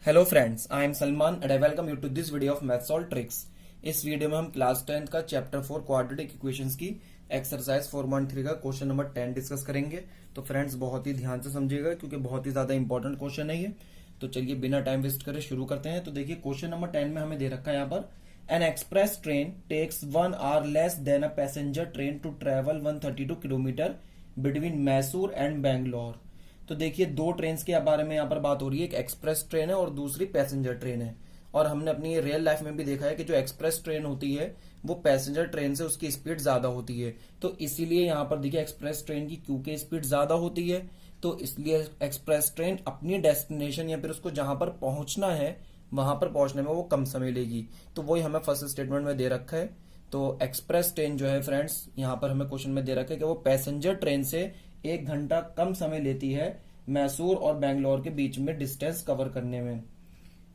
Hello friends, I am Salman and I welcome you to this video of maths all tricks. इस video में हम class 10th का chapter 4 quadratic equations की exercise 4.3 का question number 10 discuss करेंगे। तो friends बहुत ही ध्यान से समझिएगा क्योंकि बहुत ही ज्यादा इंपॉर्टेंट क्वेश्चन है ये। तो चलिए बिना टाइम वेस्ट करे शुरू करते हैं। तो देखिए क्वेश्चन नंबर 10 में हमें दे रखा है यहाँ पर an express train takes 1 hour less than a passenger train to travel 132 kilometre between Mysore and Bangalore. तो देखिए दो ट्रेन के बारे में यहाँ पर बात हो रही है, एक एक्सप्रेस ट्रेन है और दूसरी पैसेंजर ट्रेन है। और हमने अपनी रियल लाइफ में भी देखा है कि जो एक्सप्रेस ट्रेन होती है वो पैसेंजर ट्रेन से उसकी स्पीड ज्यादा होती है। तो इसीलिए यहाँ पर देखिए एक्सप्रेस ट्रेन की क्योंकि स्पीड ज्यादा होती है तो इसलिए एक्सप्रेस ट्रेन अपनी डेस्टिनेशन या फिर उसको जहां पर पहुंचना है वहां पर पहुंचने में वो कम समय लेगी। तो वही हमें फर्स्ट स्टेटमेंट में दे रखा है। तो एक्सप्रेस ट्रेन जो है फ्रेंड्स यहाँ पर हमें क्वेश्चन में दे रखा है कि वो पैसेंजर ट्रेन से 1 घंटा कम समय लेती है मैसूर और बैंगलोर के बीच में डिस्टेंस कवर करने में।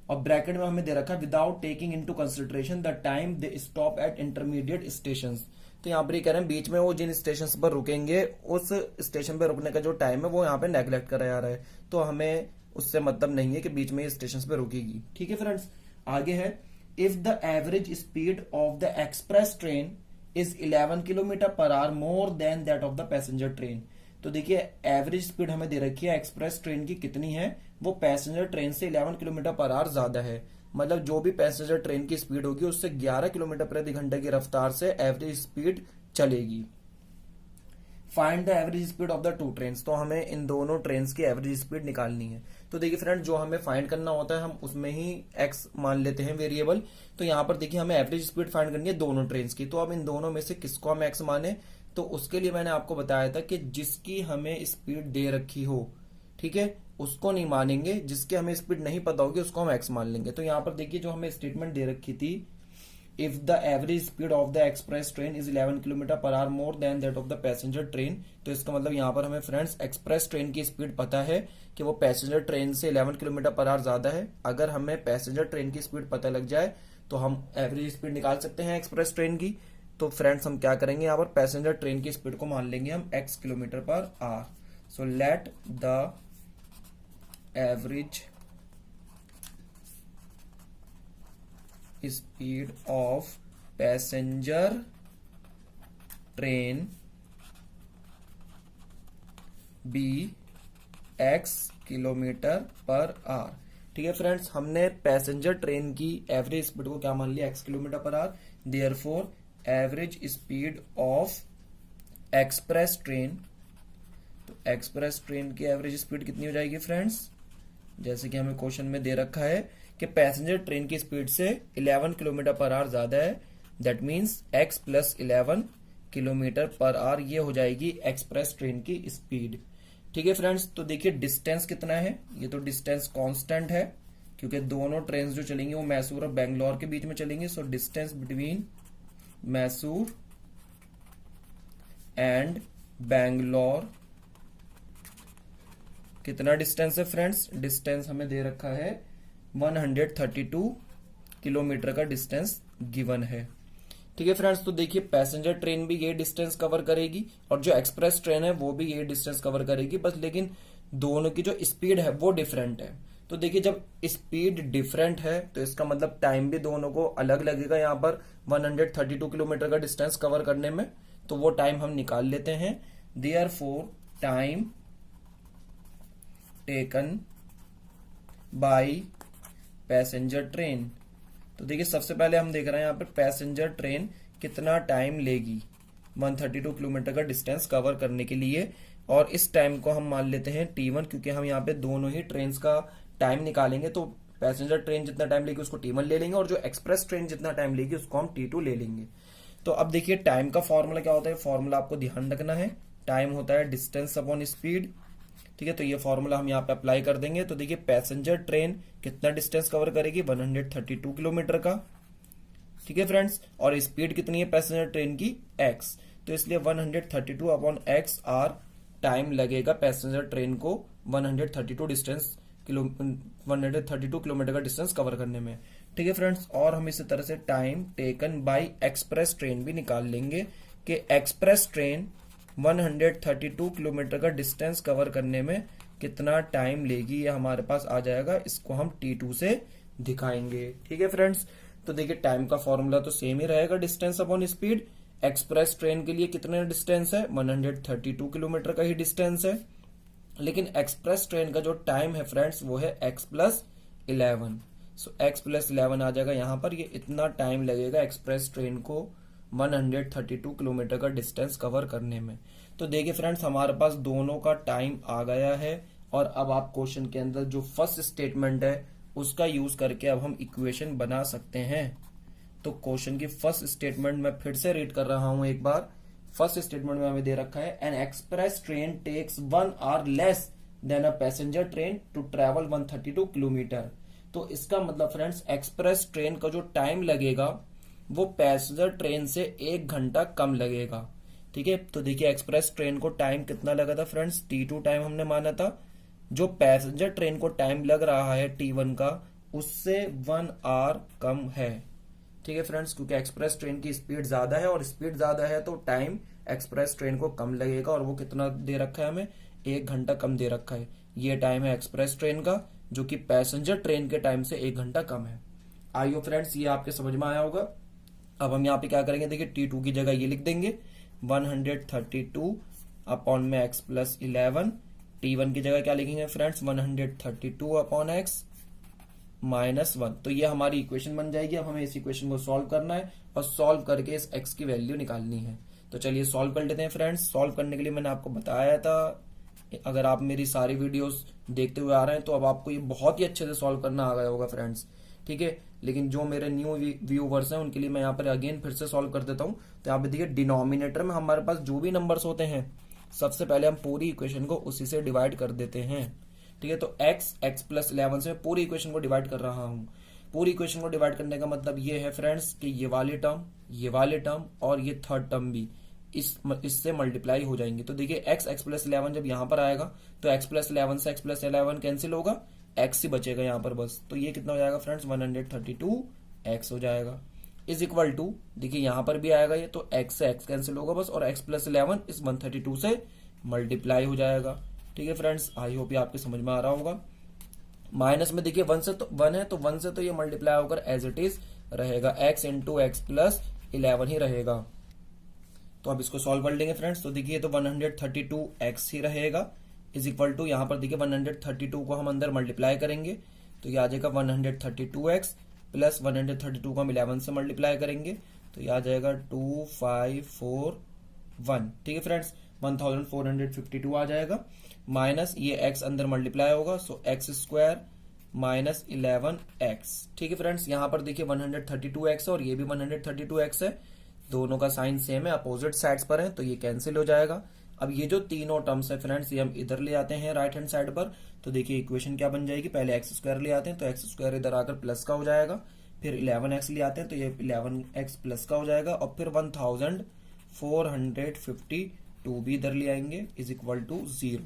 और ब्रैकेट में हमें दे रखा है without taking into consideration the time they stop at intermediate stations. तो यहाँ पर ये कह रहे हैं बीच में वो जिन स्टेशन पर रुकेंगे उस स्टेशन पर रुकने का जो टाइम है वो यहाँ पे नेग्लेक्ट करा जा रहा है। तो हमें उससे मतलब नहीं है कि बीच में स्टेशन पे रुकेगी। ठीक है फ्रेंड्स, आगे है if the average speed of the express train is 11 kilometre per our more than that of the passenger train. तो देखिए एवरेज स्पीड हमें दे रखी है एक्सप्रेस ट्रेन की कितनी है, वो पैसेंजर ट्रेन से 11 किलोमीटर पर आवर ज्यादा है। मतलब जो भी पैसेंजर ट्रेन की स्पीड होगी उससे 11 किलोमीटर प्रति घंटे की रफ्तार से एवरेज स्पीड चलेगी। Find the average speed of the two train. तो हमें इन दोनों ट्रेन की एवरेज स्पीड निकालनी है। तो देखिए फ्रेंड जो हमें फाइंड करना होता है हम उसमें ही एक्स मान लेते हैं वेरिएबल। तो यहाँ पर देखिए हमें एवरेज स्पीड फाइंड करनी है दोनों ट्रेन की। तो अब इन दोनों में से किसको हम एक्स माने, तो उसके लिए मैंने आपको बताया था कि जिसकी हमें स्पीड दे रखी हो, ठीक है, उसको नहीं मानेंगे, जिसके हमें स्पीड नहीं पता होगी उसको हम एक्स मान लेंगे। तो यहाँ पर देखिए जो हमें स्टेटमेंट दे रखी थी if the average speed of the express train is 11 kilometre per our more than that of the passenger train. तो इसका मतलब यहाँ पर हमें फ्रेंड्स एक्सप्रेस ट्रेन की स्पीड पता है कि वो पैसेंजर ट्रेन से 11 किलोमीटर पर आवर ज्यादा है। अगर हमें पैसेंजर ट्रेन की स्पीड पता लग जाए तो हम एवरेज स्पीड निकाल सकते हैं एक्सप्रेस ट्रेन की। तो फ्रेंड्स हम क्या करेंगे, यहाँ पर पैसेंजर ट्रेन की स्पीड को मान लेंगे हम x kilometre per hour. So let the average speed of passenger train be x kilometre per hour. ठीक है फ्रेंड्स, हमने पैसेंजर ट्रेन की एवरेज स्पीड को क्या मान लिया, x kilometre per hour. Therefore average speed of express train, तो express train की एवरेज स्पीड कितनी हो जाएगी फ्रेंड्स, जैसे कि हमें क्वेश्चन में दे रखा है कि पैसेंजर ट्रेन की स्पीड से 11 किलोमीटर पर आवर ज्यादा है, that means x plus 11 kilometre per our, ये हो जाएगी एक्सप्रेस ट्रेन की स्पीड। ठीक है फ्रेंड्स, तो देखिए डिस्टेंस कितना है, ये तो डिस्टेंस कांस्टेंट है क्योंकि दोनों ट्रेन जो चलेंगी वो मैसूर और बैंगलोर के बीच में चलेंगी। So distance between Mysore and Bangalore कितना डिस्टेंस है फ्रेंड्स, डिस्टेंस हमें दे रखा है 132 किलोमीटर का डिस्टेंस गिवन है। ठीक है फ्रेंड्स, तो देखिए पैसेंजर ट्रेन भी ये डिस्टेंस कवर करेगी और जो एक्सप्रेस ट्रेन है वो भी ये डिस्टेंस कवर करेगी, बस लेकिन दोनों की जो स्पीड है वो डिफरेंट है। तो देखिए जब स्पीड डिफरेंट है तो इसका मतलब टाइम भी दोनों को अलग लगेगा। यहाँ पर 132 किलोमीटर का डिस्टेंस कवर करने में, तो वो टाइम हम निकाल लेते हैं। Therefore time taken by passenger train. तो देखिए सबसे पहले हम देख रहे हैं यहाँ पर पैसेंजर ट्रेन कितना टाइम लेगी 132 किलोमीटर का डिस्टेंस कवर करने के लिए, और इस टाइम को हम मान लेते हैं T1 क्योंकि हम यहाँ पे दोनों ही ट्रेन का टाइम निकालेंगे। तो पैसेंजर ट्रेन जितना टाइम लेगी उसको T1 ले लेंगे और जो एक्सप्रेस ट्रेन जितना टाइम लेगी उसको हम T2 ले लेंगे। तो अब देखिए टाइम का फॉर्मूला क्या होता है, फॉर्मूला आपको ध्यान रखना है, टाइम होता है डिस्टेंस अपॉन स्पीड। ठीक है, तो ये फॉर्मूला हम यहाँ पे अप्लाई कर देंगे। तो देखिए पैसेंजर ट्रेन कितना डिस्टेंस कवर करेगी 132 किलोमीटर का। ठीक है फ्रेंड्स, और स्पीड कितनी है पैसेंजर ट्रेन की x, तो इसलिए 132 अपॉन x आर टाइम लगेगा पैसेंजर ट्रेन को 132 किलोमीटर का डिस्टेंस कवर करने में। ठीक है फ्रेंड्स, और हम इसी तरह से time taken by express train भी निकाल लेंगे कि एक्सप्रेस ट्रेन 132 किलोमीटर का डिस्टेंस कवर करने में कितना टाइम लेगी ये हमारे पास आ जाएगा, इसको हम t2 से दिखाएंगे। ठीक है फ्रेंड्स, तो देखिए टाइम का फॉर्मूला तो सेम ही रहेगा, distance upon speed. Express train के लिए कितना डिस्टेंस है, 132 किलोमीटर का ही डिस्टेंस है, लेकिन एक्सप्रेस ट्रेन का जो टाइम है फ्रेंड्स वो है x+11। सो x+11 आ जाएगा यहाँ पर। ये इतना टाइम लगेगा एक्सप्रेस ट्रेन को 132 किलोमीटर का डिस्टेंस कवर करने में। तो देखिए फ्रेंड्स, हमारे पास दोनों का टाइम आ गया है, और अब आप क्वेश्चन के अंदर जो फर्स्ट स्टेटमेंट है उसका यूज करके अब हम इक्वेशन बना सकते हैं। तो क्वेश्चन की फर्स्ट स्टेटमेंट मैं फिर से रीड कर रहा हूं एक बार। फर्स्ट स्टेटमेंट में हमें दे रखा है, an express train takes 1 hour less than a passenger train to travel 132 kilometre. तो इसका मतलब फ्रेंड्स, एक्सप्रेस ट्रेन का जो टाइम लगेगा वो पैसेंजर ट्रेन से 1 घंटा कम लगेगा। ठीक है, तो देखिए एक्सप्रेस ट्रेन को टाइम कितना लगा था फ्रेंड्स, t2 टाइम हमने माना था। जो पैसेंजर ट्रेन को टाइम लग रहा है t1 का, उससे 1 आवर कम है। ठीक है फ्रेंड्स, क्योंकि एक्सप्रेस ट्रेन की स्पीड ज्यादा है, और स्पीड ज्यादा है तो टाइम एक्सप्रेस ट्रेन को कम लगेगा, और वो कितना दे रखा है हमें, 1 घंटा कम दे रखा है। ये टाइम है एक्सप्रेस ट्रेन का, जो कि पैसेंजर ट्रेन के टाइम से 1 घंटा कम है। आइयो फ्रेंड्स, ये आपके समझ में आया होगा। अब हम यहाँ पे क्या करेंगे, देखिए t2 की जगह ये लिख देंगे 132 अपॉन में x+11। t1 की जगह क्या लिखेंगे फ्रेंड्स, 132 अपॉन x -1। तो ये हमारी इक्वेशन बन जाएगी। अब हमें इस इक्वेशन को सॉल्व करना है, और सॉल्व करके इस x की वैल्यू निकालनी है। तो चलिए सॉल्व कर लेते हैं फ्रेंड्स। सॉल्व करने के लिए मैंने आपको बताया था, अगर आप मेरी सारी वीडियोस देखते हुए आ रहे हैं तो अब आपको ये बहुत ही अच्छे से सॉल्व करना आ गया होगा फ्रेंड्स। ठीक है, लेकिन जो मेरे न्यू व्यूवर्स हैं उनके लिए मैं यहाँ पर अगेन फिर से सॉल्व कर देता हूँ। तो यहाँ पे देखिए डिनोमिनेटर में हमारे पास जो भी नंबर्स होते हैं, सबसे पहले हम पूरी इक्वेशन को उसी से डिवाइड कर देते हैं। ठीक है, तो x+11 से पूरी इक्वेशन को डिवाइड कर रहा हूँ। पूरी इक्वेशन को डिवाइड करने का मतलब ये है फ्रेंड्स कि ये वाली टर्म और ये थर्ड टर्म भी इससे मल्टीप्लाई हो जाएंगे। तो देखिए x+11 जब यहाँ पर आएगा तो x+11 से x+11 कैंसिल होगा, x ही बचेगा यहाँ पर बस। तो ये कितना हो जाएगा फ्रेंड्स, 132x हो जाएगा। इज इक्वल टू, देखिए यहाँ पर भी आएगा ये, तो x से x कैंसिल होगा बस, और x+11 इस 132 से मल्टीप्लाई हो जाएगा। ठीक है फ्रेंड्स, आई होप ये आपके समझ में आ रहा होगा। माइनस में देखिए 1 से तो 1 है, तो 1 से तो ये मल्टीप्लाई होकर एज इट इज रहेगा, x इंटू x+11 ही रहेगा। तो अब इसको सॉल्व कर लेंगे फ्रेंड्स। तो देखिए तो 132x ही रहेगा, इज इक्वल टू, यहाँ पर देखिए 132 को हम अंदर मल्टीप्लाई करेंगे तो ये आ जाएगा 132x प्लस 132 को हम 11 से मल्टीप्लाई करेंगे तो ये आ जाएगा 2541। ठीक है फ्रेंड्स, 1452 आ जाएगा, माइनस ये x अंदर मल्टीप्लाई होगा, सो x² माइनस 11x। ठीक है फ्रेंड्स, यहाँ पर देखिए 132x और ये भी 132x है, दोनों का साइन सेम है, अपोजिट साइड्स पर है, तो ये कैंसिल हो जाएगा। अब ये जो तीनों टर्म्स है फ्रेंड्स, ये हम इधर ले आते हैं राइट हैंड साइड पर। तो देखिए इक्वेशन क्या बन जाएगी, पहले x² ले आते हैं तो x² इधर आकर प्लस का हो जाएगा, फिर 11x ले आते हैं तो ये 11x प्लस का हो जाएगा, और फिर 1452 भी इधर ले आएंगे, इज इक्वल टू 0।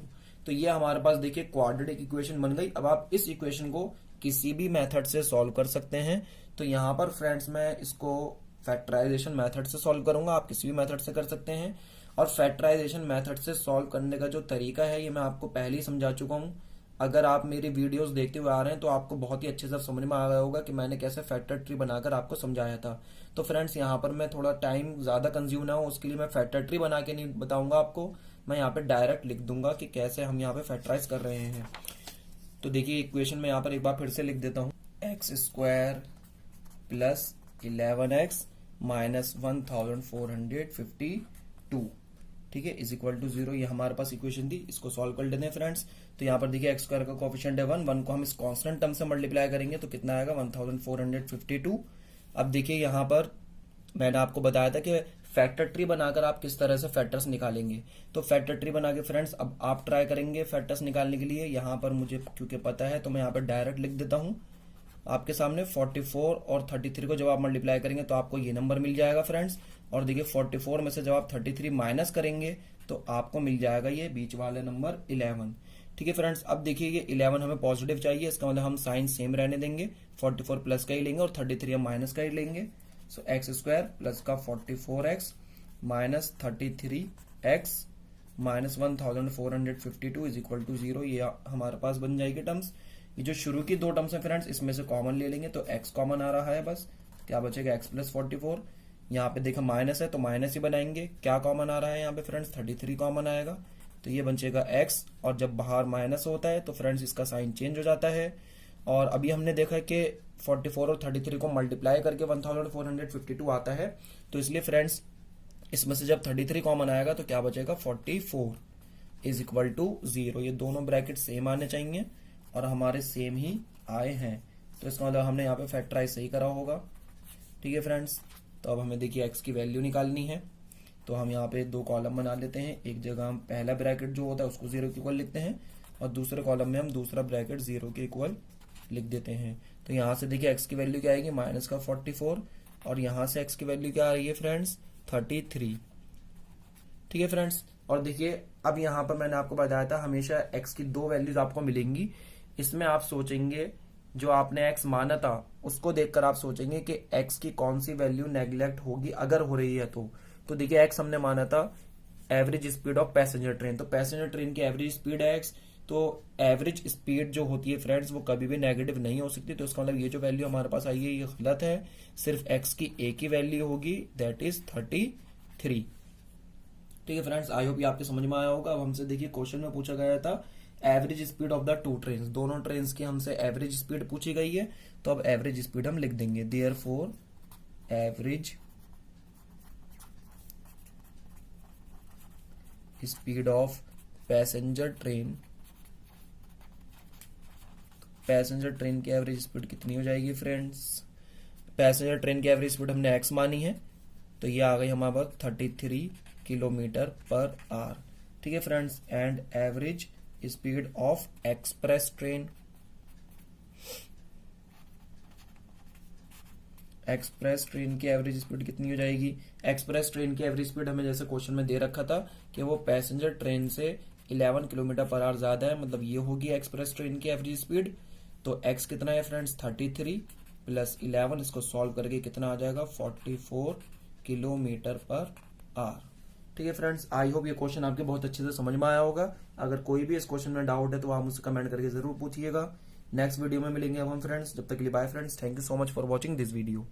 तो ये हमारे पास देखिए क्वाड्रेटिक इक्वेशन बन गई। अब आप इस इक्वेशन को किसी भी मेथड से सॉल्व कर सकते हैं। तो यहाँ पर फ्रेंड्स मैं इसको फैक्टराइजेशन मेथड से सॉल्व करूंगा, आप किसी भी मेथड से कर सकते हैं। और फैक्टराइजेशन मेथड से सॉल्व करने का जो तरीका है ये मैं आपको पहले ही समझा चुका हूँ। अगर आप मेरी वीडियोस देखते हुए आ रहे हैं तो आपको बहुत ही अच्छे से समझ में आ गया होगा कि मैंने कैसे फैक्टर ट्री बनाकर आपको समझाया था। तो फ्रेंड्स यहाँ पर मैं थोड़ा टाइम ज्यादा कंज्यूम ना हो उसके लिए मैं फैक्टर ट्री बना के नहीं बताऊंगा आपको, मैं यहाँ पे डायरेक्ट लिख दूंगा कि कैसे हम यहाँ पे फैक्टराइज कर रहे हैं। तो देखिए इक्वेशन में यहाँ पर एक बार फिर से लिख देता हूँ, x² प्लस 11x माइनस 1452, ठीक है, इज इक्वल टू 0। ये हमारे पास इक्वेशन थी, इसको सॉल्व कर लेते हैं फ्रेंड्स। तो यहाँ पर देखिए x² का कोएफिशिएंट है 1 को हम इस कांस्टेंट टर्म से मल्टीप्लाई करेंगे तो कितना आएगा 1452। अब देखिए यहाँ पर मैंने आपको बताया था कि फैक्टर ट्री बनाकर आप किस तरह से फैक्टर्स निकालेंगे। तो फैक्टर ट्री बना के फ्रेंड्स अब आप ट्राई करेंगे फैक्टर्स निकालने के लिए। यहाँ पर मुझे क्योंकि पता है तो मैं यहाँ पर डायरेक्ट लिख देता हूँ आपके सामने। 44 और 33 को जब आप मल्टीप्लाई करेंगे तो आपको ये नंबर मिल जाएगा फ्रेंड्स। और देखिए 44 में से जब आप 33 माइनस करेंगे तो आपको मिल जाएगा ये बीच वाले नंबर 11। ठीक है फ्रेंड्स, अब देखिए ये 11 हमें पॉजिटिव चाहिए, इसका मतलब हम साइन सेम रहने देंगे, 44 प्लस का ही लेंगे और 33 हम माइनस का ही लेंगे। सो x² प्लस का 44x minus 33x -1452 is equal to 0, ये हमारे पास बन जाएगी टर्म्स। ये जो शुरू की दो टर्म्स है फ्रेंड्स, इसमें से कॉमन ले लेंगे तो x कॉमन आ रहा है, बस क्या बचेगा x प्लस 44। यहाँ पे देखा माइनस है तो माइनस ही बनाएंगे, क्या कॉमन आ रहा है यहाँ पे फ्रेंड्स, 33 कॉमन आएगा, तो ये बचेगा x। और जब बाहर माइनस होता है तो फ्रेंड्स इसका साइन चेंज हो जाता है। और अभी हमने देखा कि 44 और 33 को मल्टीप्लाई करके 1452 आता है, तो इसलिए फ्रेंड्स इसमें से जब 33 कॉमन आएगा तो क्या बचेगा 44 इज इक्वल टू 0। ये दोनों ब्रैकेट सेम आने चाहिए और हमारे सेम ही आए हैं, तो इसका मतलब हमने यहाँ पे फैक्टराइज सही करा होगा। ठीक है फ्रेंड्स, तो अब हमें देखिए x की वैल्यू निकालनी है, तो हम यहाँ पे दो कॉलम बना लेते हैं। एक जगह हम पहला ब्रैकेट जो होता है उसको 0 के इक्वल लिखते हैं और दूसरे कॉलम में हम दूसरा ब्रैकेट 0 के इक्वल लिख देते हैं। तो यहाँ से देखिए x की वैल्यू क्या आएगी, माइनस का 44, और यहाँ से x की वैल्यू क्या आ रही है फ्रेंड्स, 33। ठीक है फ्रेंड्स, और देखिए अब यहाँ पर मैंने आपको बताया था हमेशा x की दो वैल्यूज आपको मिलेंगी। इसमें आप सोचेंगे जो आपने x माना था उसको देखकर आप सोचेंगे कि x की कौन सी वैल्यू नेग्लेक्ट होगी अगर हो रही है तो देखिए x हमने माना था average speed of passenger train, तो पैसेंजर ट्रेन की एवरेज स्पीड है x, तो एवरेज स्पीड जो होती है फ्रेंड्स वो कभी भी नेगेटिव नहीं हो सकती, तो इसका मतलब ये जो वैल्यू हमारे पास आई है ये गलत है, सिर्फ x की एक ही वैल्यू होगी, दैट इज 33। ठीक है फ्रेंड्स, आई होप ये आपके समझ में आया होगा। अब हमसे देखिए क्वेश्चन में पूछा गया था average speed of the two train, दोनों ट्रेन की हमसे एवरेज स्पीड पूछी गई है, तो अब एवरेज स्पीड हम लिख देंगे, therefore average speed of passenger train, passenger train की एवरेज स्पीड कितनी हो जाएगी फ्रेंड्स, पैसेंजर ट्रेन की एवरेज स्पीड हमने x मानी है, तो ये आ गई हमारे पास 33 किलोमीटर पर आवर। ठीक है friends, and average speed of express train, express train की एवरेज स्पीड कितनी हो जाएगी, एक्सप्रेस ट्रेन की एवरेज स्पीड हमें जैसे क्वेश्चन में दे रखा था कि वो पैसेंजर ट्रेन से 11 किलोमीटर पर आवर ज्यादा है, मतलब ये होगी एक्सप्रेस ट्रेन की एवरेज स्पीड। तो x कितना है फ्रेंड्स, 33 प्लस 11, इसको सॉल्व करके कितना आ जाएगा 44 किलोमीटर पर आवर। ठीक है फ्रेंड्स, आई होप ये क्वेश्चन आपके बहुत अच्छे से समझ में आया होगा। अगर कोई भी इस क्वेश्चन में डाउट है तो आप मुझसे कमेंट करके जरूर पूछिएगा। नेक्स्ट वीडियो में मिलेंगे अब हम फ्रेंड्स, जब तक के लिए bye friends, thank you so much for watching this video.